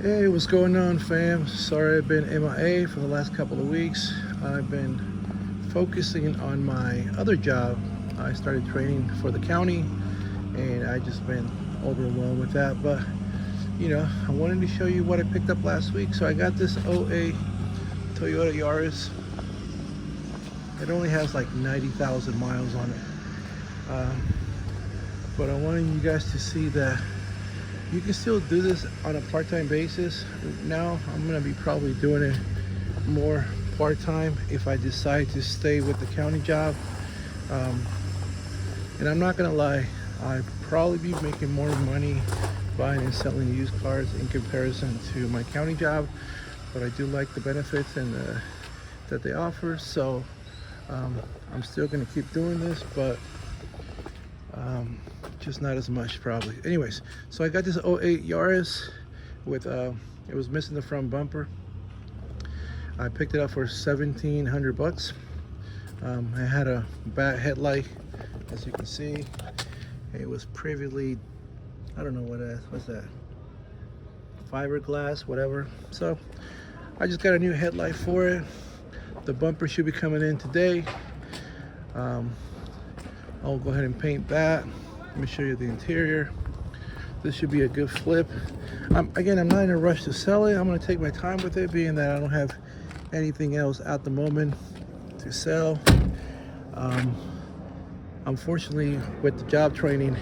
Hey, what's going on, fam? Sorry I've been MIA for the last couple of weeks. I've been focusing on my other job. I started training for the county and I just been overwhelmed with that. But I wanted to show you what I picked up last week. So I got this '08 Toyota Yaris. It only has like 90,000 miles on it. But I wanted you guys to see that you can still do this on a part-time basis. Now I'm gonna be probably doing it more part-time if I decide to stay with the county job. Um, and I'm not gonna lie, I'd probably be making more money buying and selling used cars in comparison to my county job, but I do like the benefits and that they offer. So I'm still gonna keep doing this, but just not as much probably. Anyways, so I got this '08 Yaris with it was missing the front bumper. I picked it up for 1,700 bucks. I had a bad headlight, as you can see. It was previously, I don't know what's that, fiberglass, whatever. So I just got a new headlight for it. The bumper should be coming in today. I'll go ahead and paint that. Let me show you the interior. This should be a good flip. Again, I'm not in a rush to sell it. I'm going to take my time with it, being that I don't have anything else at the moment to sell. Unfortunately, with the job training,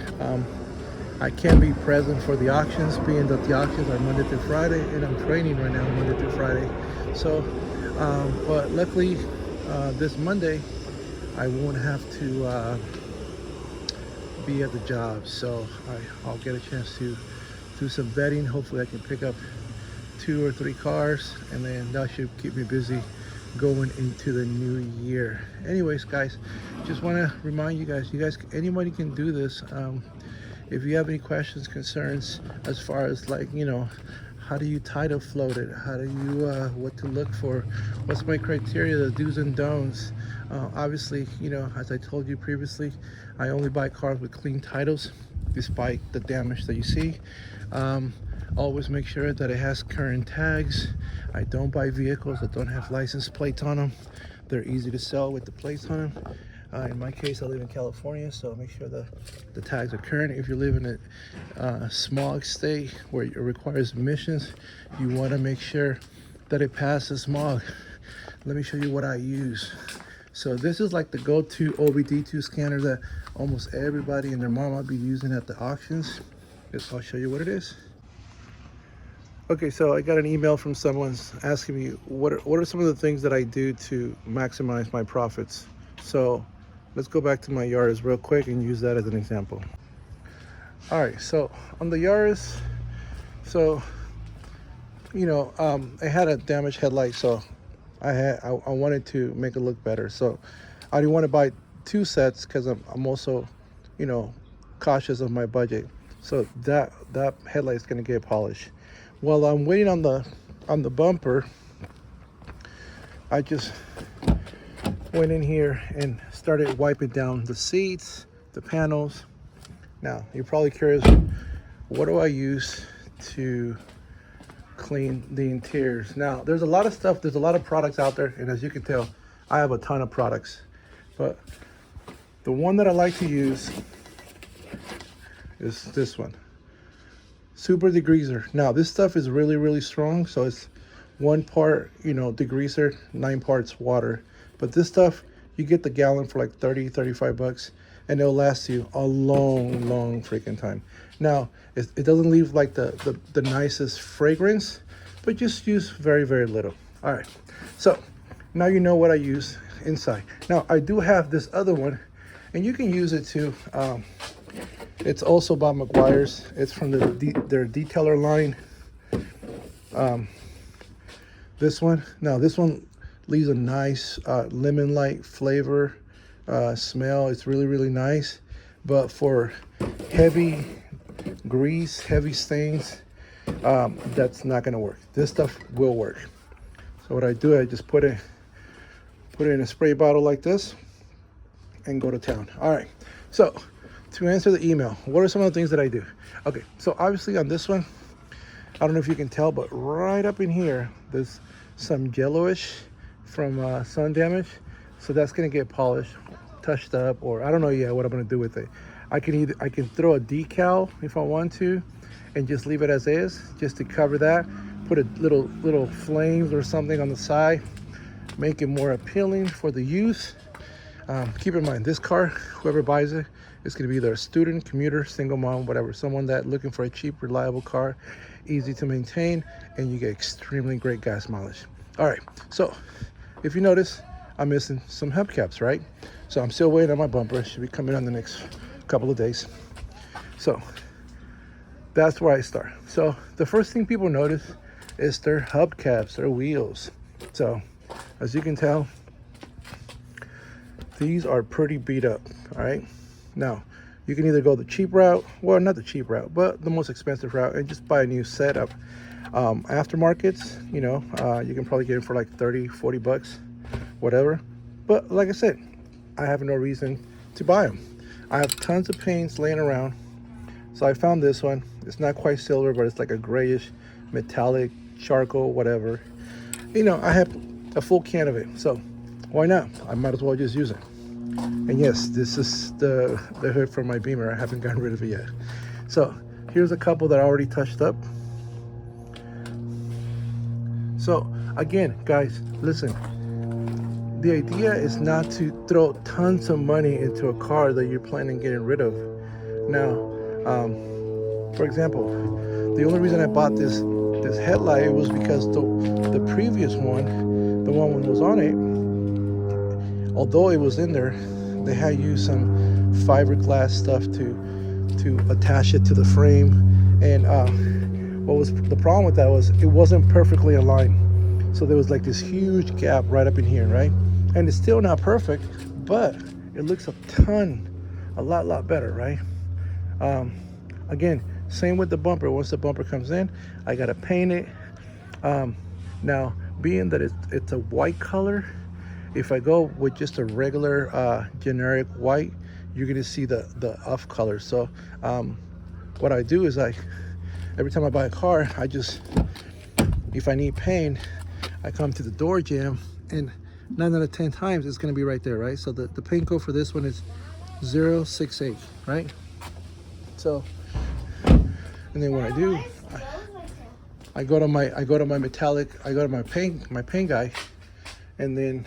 I can't be present for the auctions, being that the auctions are Monday through Friday, and I'm training right now Monday through Friday. So, but luckily, this Monday, I won't have to be at the job, so I'll get a chance to do some betting. Hopefully I can pick up 2 or 3 cars, and then that should keep me busy going into the new year. Anyways, guys, just want to remind you guys, anybody can do this. If you have any questions, concerns, as far as like, how do you title float it, how do you what to look for, what's my criteria, the do's and don'ts. Obviously, as I told you previously, I only buy cars with clean titles, despite the damage that you see. Always make sure that it has current tags. I don't buy vehicles that don't have license plates on them. They're easy to sell with the plates on them. In my case, I live in California, so make sure the tags are current. If you live in a smog state where it requires emissions, you want to make sure that it passes smog. Let me show you what I use. So this is like the go-to OBD2 scanner that almost everybody and their mom will be using at the auctions. I'll show you what it is. Okay, so I got an email from someone asking me what are some of the things that I do to maximize my profits. So let's go back to my Yaris real quick and use that as an example. All right, so on the Yaris, so it had a damaged headlight, so I wanted to make it look better. So I didn't want to buy 2 sets because I'm also cautious of my budget. So that headlight is going to get polished. While I'm waiting on the bumper, I just went in here and started wiping down the seats, the panels. Now you're probably curious, what do I use to clean the interiors? Now there's a lot of stuff, there's a lot of products out there, and as you can tell, I have a ton of products, but the one that I like to use is this one, Super Degreaser. Now this stuff is really strong, so it's 1 part degreaser, 9 parts water. But this stuff, you get the gallon for like 35 bucks, and it'll last you a long freaking time. Now it doesn't leave like the nicest fragrance, but just use very little. All right, so now you know what I use inside. Now I do have this other one, and you can use it too. It's also by McGuire's. It's from their detailer line. This one leaves a nice lemon-like flavor, smell. It's really nice. But for heavy grease, heavy stains, that's not gonna work. This stuff will work. So what I do, I just put it in a spray bottle like this and go to town. All right, so to answer the email, what are some of the things that I do? Okay, so obviously on this one, I don't know if you can tell, but right up in here, there's some yellowish from sun damage. So that's gonna get polished, touched up, or I don't know yet what I'm gonna do with it. I can throw a decal if I want to, and just leave it as is, just to cover that. Put a little flames or something on the side, make it more appealing for the youth. Keep in mind, this car, whoever buys it, it's going to be either a student, commuter, single mom, whatever, someone that looking for a cheap, reliable car, easy to maintain, and you get extremely great gas mileage. All right, so if you notice, I'm missing some hubcaps, right? So I'm still waiting on my bumper. It should be coming on the next couple of days. So that's where I start. So the first thing people notice is their hubcaps, their wheels. So as you can tell, these are pretty beat up. All right, now you can either go the cheap route, well, not the cheap route, but the most expensive route, and just buy a new set of aftermarkets. You know, you can probably get it for like 30-40 bucks, whatever. But like I said, I have no reason to buy them. I have tons of paints laying around, so I found this one. It's not quite silver, but it's like a grayish metallic charcoal, whatever. You know, I have a full can of it, so why not? I might as well just use it. And yes, this is the hood for my Beamer. I haven't gotten rid of it yet. So here's a couple that I already touched up. So again, guys, listen. The idea is not to throw tons of money into a car that you're planning on getting rid of. Now, for example, the only reason I bought this headlight was because the previous one, the one that was on it, although it was in there, they had used some fiberglass stuff to attach it to the frame. And what was the problem with that was it wasn't perfectly aligned. So there was like this huge gap right up in here, right? And it's still not perfect, but it looks a lot better, right? Again, same with the bumper. Once the bumper comes in, I gotta paint it. Now, being that it's a white color, if I go with just a regular generic white, you're gonna see the off color. So what I do is every time I buy a car, if I need paint, I come to the door jamb, and 9 out of 10 times it's gonna be right there, right? So the paint code for this one is 068, right? So, and then what I do, I go to my metallic, I go to my paint guy, and then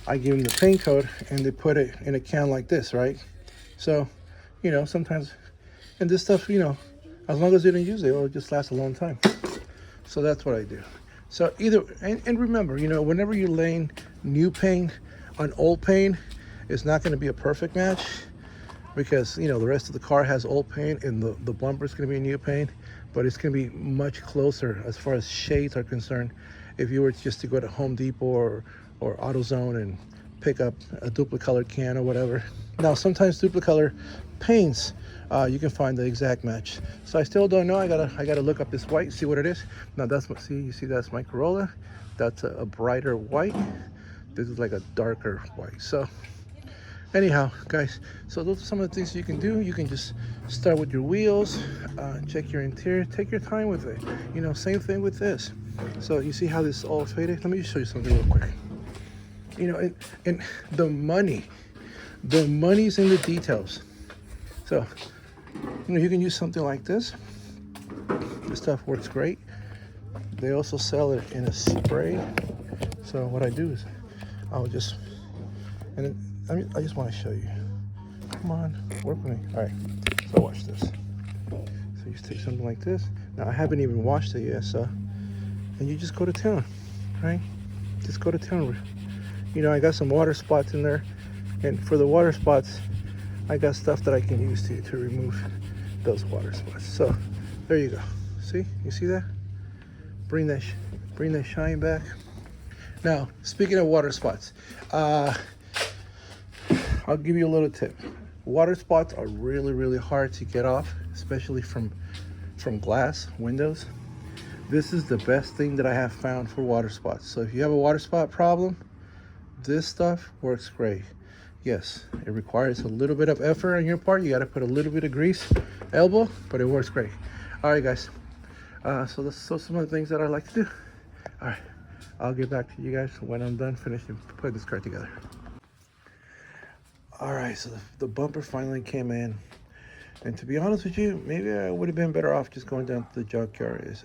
I give them the paint code, and they put it in a can like this, right? So, you know, sometimes, and this stuff, you know, as long as you don't use it, it'll just last a long time. So that's what I do. So either, and remember, you know, whenever you're laying new paint on old paint, it's not going to be a perfect match, because, you know, the rest of the car has old paint and the bumper is going to be new paint, but it's going to be much closer as far as shades are concerned if you were just to go to Home Depot or AutoZone and pick up a duplicolor can or whatever. Now, sometimes duplicolor paints, you can find the exact match. So I still don't know. I gotta look up this white, see what it is. Now that's what, you see that's my Corolla. That's a brighter white. This is like a darker white. So anyhow, guys, so those are some of the things you can do. You can just start with your wheels, check your interior, take your time with it. You know, same thing with this. So you see how this is all faded? Let me just show you something real quick. You know, and the money's in the details. So, you know, you can use something like this. This stuff works great. They also sell it in a spray. So what I do is I'll just, and I just want to show you. Come on, work with me. All right, so watch this. So you just take something like this. Now I haven't even washed it yet, so, and you just go to town, right? Just go to town. You know, I got some water spots in there, and for the water spots, I got stuff that I can use to remove those water spots. So there you go. See, you see that? Bring that shine back. Now, speaking of water spots, I'll give you a little tip. Water spots are really hard to get off, especially from glass windows. This is the best thing that I have found for water spots. So if you have a water spot problem, this stuff works great. Yes, it requires a little bit of effort on your part. You got to put a little bit of grease, elbow, but it works great. All right, guys. So some of the things that I like to do. All right, I'll get back to you guys when I'm done finishing putting this car together. All right, so the bumper finally came in. And to be honest with you, maybe I would have been better off just going down to the junkyard.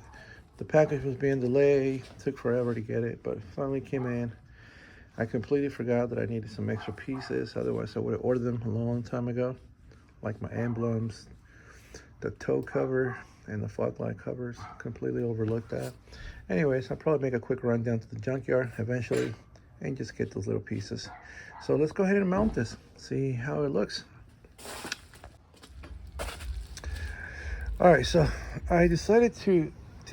The package was being delayed, took forever to get it, but it finally came in. I completely forgot that I needed some extra pieces. Otherwise, I would have ordered them a long time ago, like my emblems, the toe cover, and the fog light covers. Completely overlooked that. Anyways, I'll probably make a quick run down to the junkyard eventually and just get those little pieces. So let's go ahead and mount this, see how it looks. All right, so I decided to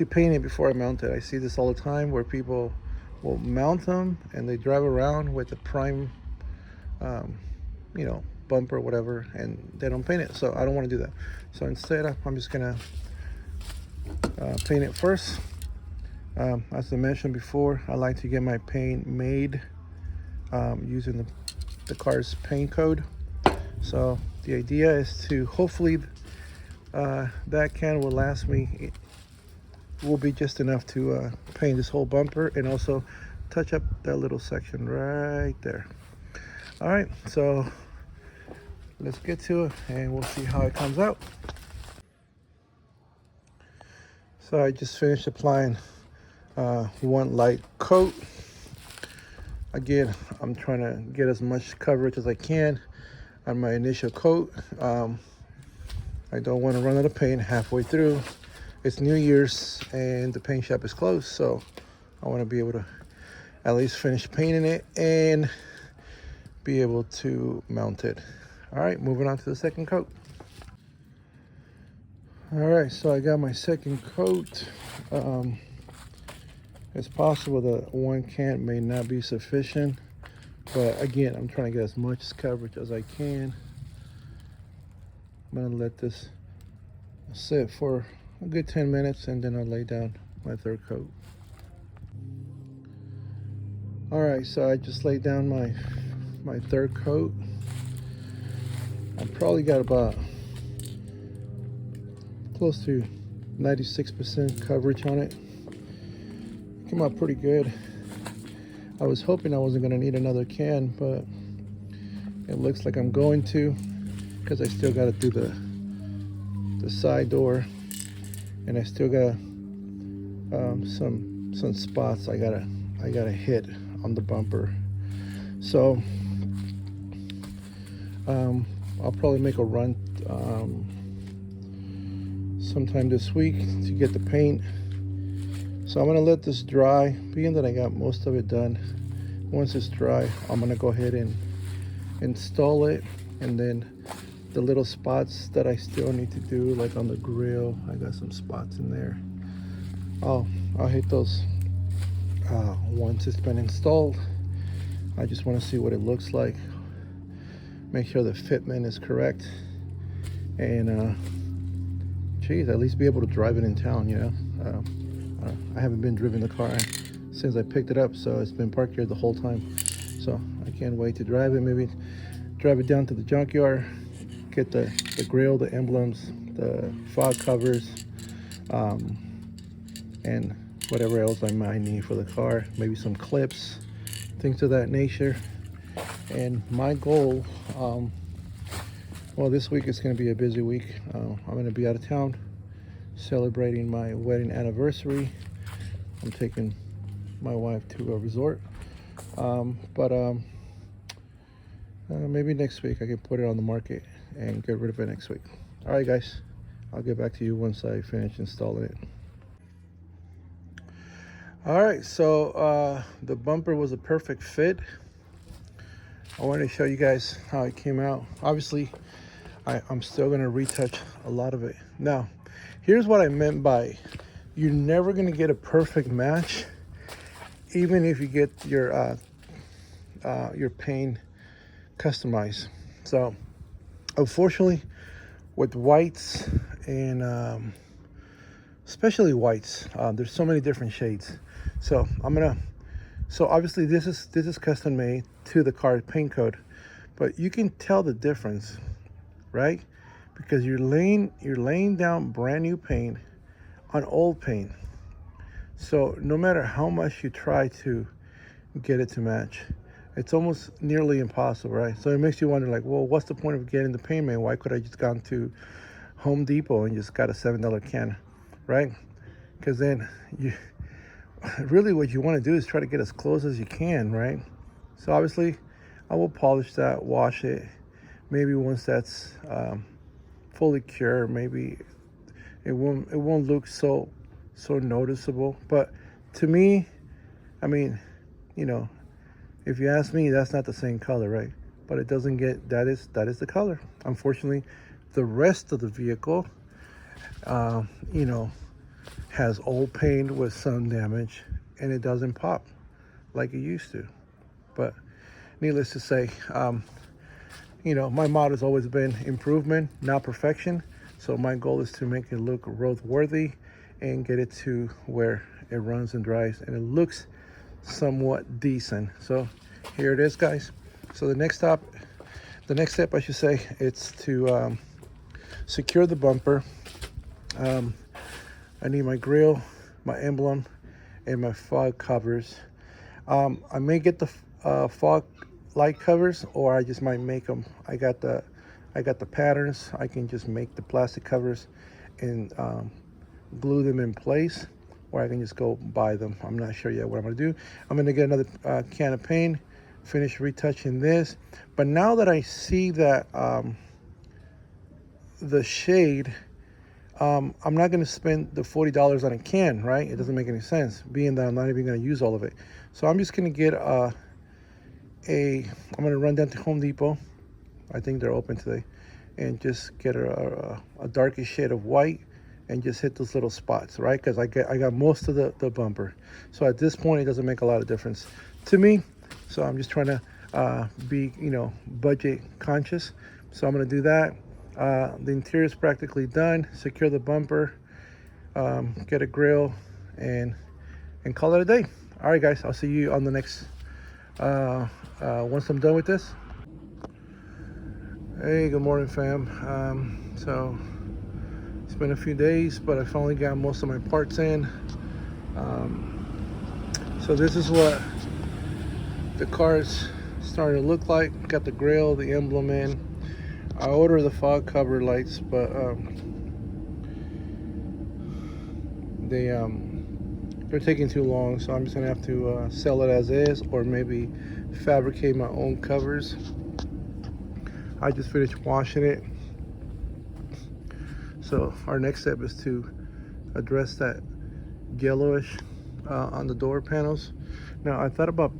paint it before I mount it. I see this all the time where people will mount them and they drive around with the prime, bumper or whatever, and they don't paint it. So I don't want to do that. So instead, I'm just gonna paint it first. As I mentioned before, I like to get my paint made using the car's paint code. So the idea is to hopefully that can will last me. It will be just enough to paint this whole bumper and also touch up that little section right there. All right, so let's get to it and we'll see how it comes out. So I just finished applying one light coat. Again, I'm trying to get as much coverage as I can on my initial coat. I don't want to run out of paint halfway through. It's New Year's and the paint shop is closed, so I want to be able to at least finish painting it and be able to mount it. All right, moving on to the second coat. All right, so I got my second coat. It's possible that one can may not be sufficient, but again, I'm trying to get as much coverage as I can. I'm gonna let this sit for a good 10 minutes and then I'll lay down my third coat. All right, so I just laid down my third coat. I probably got about close to 96% coverage on it. Came out pretty good. I was hoping I wasn't gonna need another can, but it looks like I'm going to, because I still gotta do the side door, and I still got some spots I gotta hit on the bumper. So I'll probably make a run sometime this week to get the paint. So I'm gonna let this dry, being that I got most of it done. Once it's dry, I'm gonna go ahead and install it, and then the little spots that I still need to do, like on the grill, I got some spots in there. I'll hit those once it's been installed. I just want to see what it looks like, make sure the fitment is correct, and geez, at least be able to drive it in town, you know. I haven't been driving the car since I picked it up, so it's been parked here the whole time. So I can't wait to drive it. Maybe drive it down to the junkyard, get the grill, the emblems, the fog covers, and whatever else I might need for the car. Maybe some clips, things of that nature. And my goal, well, this week is going to be a busy week. I'm going to be out of town celebrating my wedding anniversary. I'm taking my wife to a resort, but maybe next week I can put it on the market and get rid of it next week. All right, guys, I'll get back to you once I finish installing it. All right, so the bumper was a perfect fit. I wanted to show you guys how it came out. Obviously, I'm still gonna retouch a lot of it. Now, here's what I meant by you're never gonna get a perfect match, even if you get your paint customized. So, unfortunately, with whites and especially whites, there's so many different shades. So so obviously this is custom made to the car paint code, but you can tell the difference, right? Because you're laying down brand new paint on old paint. So no matter how much you try to get it to match, it's almost nearly impossible, right? So it makes you wonder, like, well, what's the point of getting the paint, man? Why could I just gone to Home Depot and just got a $7 can, right? Because then you really what you want to do is try to get as close as you can, right? So obviously I will polish that, wash it. Maybe once that's fully cured, maybe it won't look so noticeable. But to me, I mean, you know, if you ask me, that's not the same color, right? But it doesn't get, that is the color. Unfortunately, the rest of the vehicle, you know, has old paint with sun damage, and it doesn't pop like it used to. But needless to say, you know, my motto has always been improvement, not perfection. So my goal is to make it look roadworthy and get it to where it runs and dries and it looks somewhat decent. So here it is, guys. So the next step I should say, it's to secure the bumper. I need my grill, my emblem, and my fog covers. I may get the fog light covers, or I just might make them. I got the patterns. I can just make the plastic covers and glue them in place, or I can just go buy them. I'm not sure yet what I'm gonna do. I'm gonna get another can of paint, finish retouching this. But now that I see that the shade, I'm not going to spend the $40 on a can, right? It doesn't make any sense, being that I'm not even going to use all of it. So I'm just going to get I'm going to run down to Home Depot. I think they're open today. And just get a darkish shade of white and just hit those little spots, right? Because I got most of the bumper. So at this point, it doesn't make a lot of difference to me. So I'm just trying to be, you know, budget conscious. So I'm going to do that. The interior is practically done. Secure the bumper, get a grill, and call it a day. All right, guys, I'll see you on the next once I'm done with this. Hey, good morning, fam. So it's been a few days, but I finally got most of my parts in. So this is what the car is starting to look like. Got the grill, the emblem in. I ordered the fog cover lights, but they're taking too long, so I'm just gonna have to sell it as is, or maybe fabricate my own covers. I just finished washing it, so our next step is to address that yellowish on the door panels. Now I thought about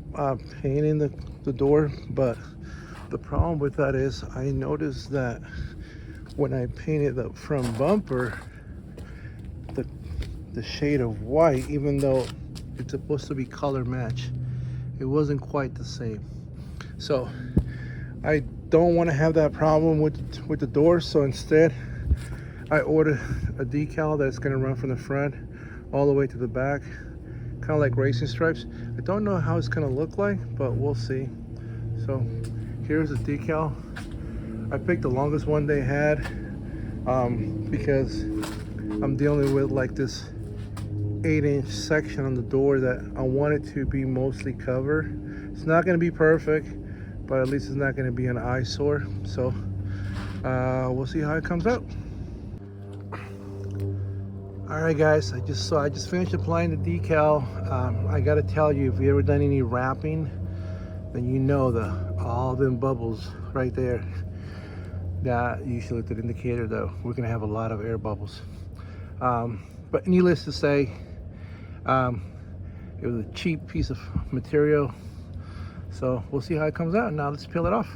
painting the door, but the problem with that is I noticed that when I painted the front bumper, the shade of white, even though it's supposed to be color match, it wasn't quite the same. So I don't want to have that problem with the door, so instead I ordered a decal that's going to run from the front all the way to the back, kind of like racing stripes. I don't know how it's going to look like, but we'll see. So here's the decal. I picked the longest one they had because I'm dealing with like this 8-inch section on the door that I want it to be mostly covered. It's not going to be perfect, but at least it's not going to be an eyesore. So we'll see how it comes out. All right, guys, I just finished applying the decal. I got to tell you, if you ever done any wrapping, then you know all them bubbles right there, that usually it's an indicator that we're gonna have a lot of air bubbles. But needless to say, it was a cheap piece of material, so we'll see how it comes out. Now let's peel it off.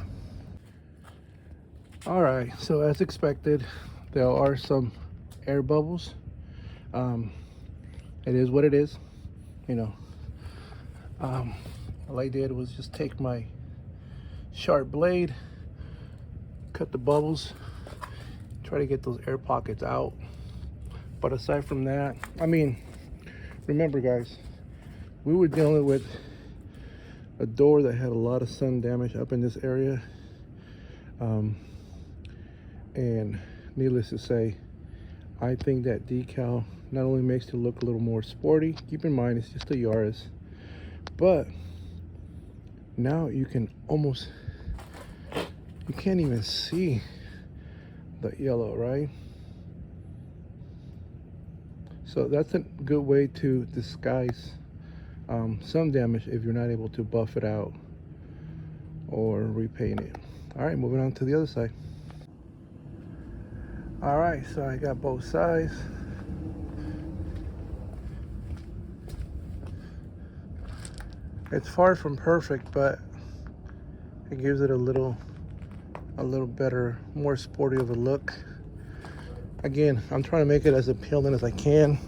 All right, so as expected, there are some air bubbles. It is what it is, you know. All I did was just take my sharp blade, cut the bubbles, try to get those air pockets out. But aside from that, I mean, remember guys, we were dealing with a door that had a lot of sun damage up in this area. And needless to say, I think that decal not only makes it look a little more sporty, keep in mind it's just a Yaris, but now you can almost, you can't even see the yellow, right? So that's a good way to disguise some damage if you're not able to buff it out or repaint it. All right, moving on to the other side. All right, so I got both sides. It's far from perfect, but it gives it a little better, more sporty of a look. Again, I'm trying to make it as appealing as I can.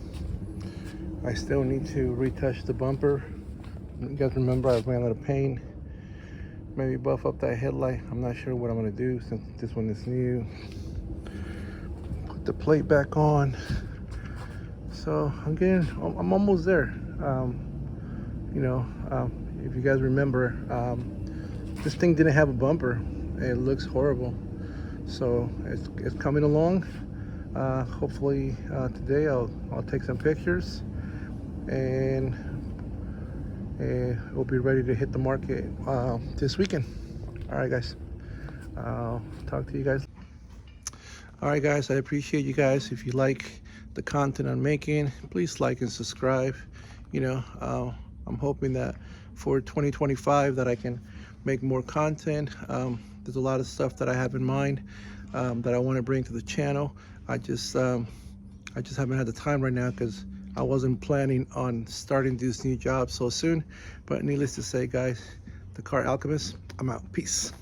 I still need to retouch the bumper. You guys remember I ran out of paint. Maybe buff up that headlight. I'm not sure what I'm gonna do since this one is new. Put the plate back on. So I'm almost there. If you guys remember, this thing didn't have a bumper. It looks horrible. So it's coming along. Hopefully today I'll take some pictures and we'll be ready to hit the market this weekend. All right, guys. I'll talk to you guys. All right, guys. I appreciate you guys. If you like the content I'm making, please like and subscribe. I'm hoping that for 2025 that I can make more content. There's a lot of stuff that I have in mind that I want to bring to the channel. I just haven't had the time right now because I wasn't planning on starting this new job so soon. But needless to say, guys, the Car Alchemist, I'm out. Peace.